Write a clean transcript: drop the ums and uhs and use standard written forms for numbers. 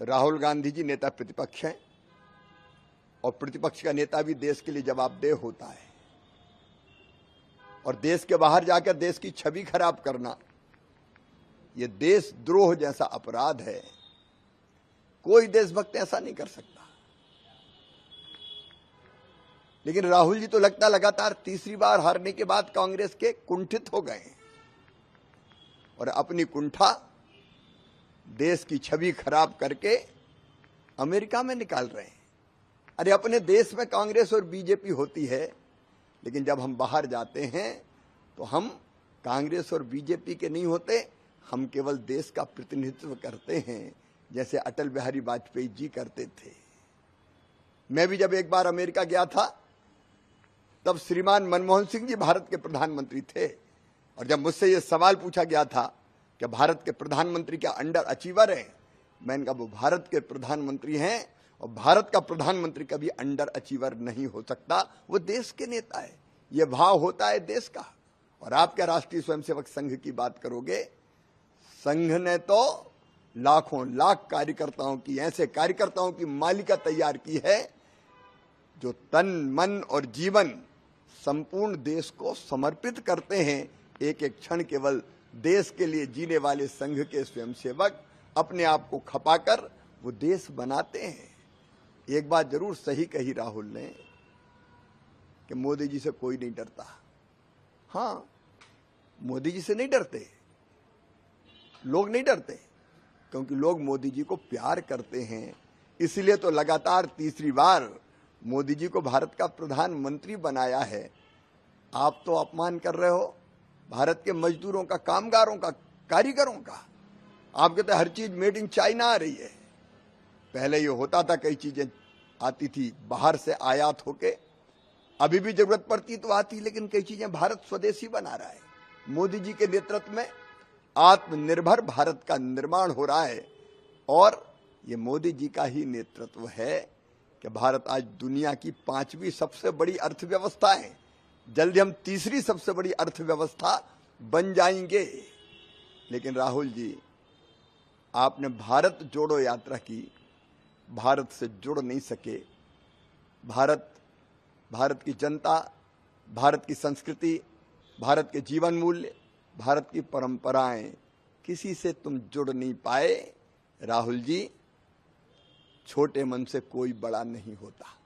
राहुल गांधी जी नेता प्रतिपक्ष हैं और प्रतिपक्ष का नेता भी देश के लिए जवाबदेह होता है। और देश के बाहर जाकर देश की छवि खराब करना यह देशद्रोह जैसा अपराध है। कोई देशभक्त ऐसा नहीं कर सकता। लेकिन राहुल जी तो लगता लगातार तीसरी बार हारने के बाद कांग्रेस के कुंठित हो गए और अपनी कुंठा देश की छवि खराब करके अमेरिका में निकाल रहे हैं। अरे अपने देश में कांग्रेस और बीजेपी होती है, लेकिन जब हम बाहर जाते हैं तो हम कांग्रेस और बीजेपी के नहीं होते, हम केवल देश का प्रतिनिधित्व करते हैं, जैसे अटल बिहारी वाजपेयी जी करते थे। मैं भी जब एक बार अमेरिका गया था तब श्रीमान मनमोहन सिंह जी भारत के प्रधानमंत्री थे और जब मुझसे यह सवाल पूछा गया था कि भारत के प्रधानमंत्री क्या अंडर अचीवर हैं, मैंने कहा वो भारत के प्रधानमंत्री हैं और भारत का प्रधानमंत्री कभी अंडर अचीवर नहीं हो सकता, वो देश के नेता है। ये भाव होता है देश का। और आप क्या राष्ट्रीय स्वयंसेवक संघ की बात करोगे, संघ ने तो लाखों लाख कार्यकर्ताओं की, ऐसे कार्यकर्ताओं की मालिका तैयार की है जो तन मन और जीवन संपूर्ण देश को समर्पित करते हैं। एक एक क्षण केवल देश के लिए जीने वाले संघ के स्वयंसेवक अपने आप को खपाकर वो देश बनाते हैं। एक बात जरूर सही कही राहुल ने कि मोदी जी से कोई नहीं डरता। हाँ, मोदी जी से नहीं डरते, लोग नहीं डरते, क्योंकि लोग मोदी जी को प्यार करते हैं। इसलिए तो लगातार तीसरी बार मोदी जी को भारत का प्रधानमंत्री बनाया है। आप तो अपमान कर रहे हो भारत के मजदूरों का, कामगारों का, कारीगरों का। आप कहते हर चीज मेड इन चाइना आ रही है। पहले ये होता था, कई चीजें आती थी बाहर से आयात होके, अभी भी जरूरत पड़ती तो आती, लेकिन कई चीजें भारत स्वदेशी बना रहा है। मोदी जी के नेतृत्व में आत्मनिर्भर भारत का निर्माण हो रहा है और ये मोदी जी का ही नेतृत्व है कि भारत आज दुनिया की 5वीं सबसे बड़ी अर्थव्यवस्था है। जल्दी हम तीसरी सबसे बड़ी अर्थव्यवस्था बन जाएंगे। लेकिन राहुल जी, आपने भारत जोड़ो यात्रा की, भारत से जुड़ नहीं सके। भारत की जनता, भारत की संस्कृति, भारत के जीवन मूल्य, भारत की परंपराएं, किसी से तुम जुड़ नहीं पाए। राहुल जी, छोटे मन से कोई बड़ा नहीं होता।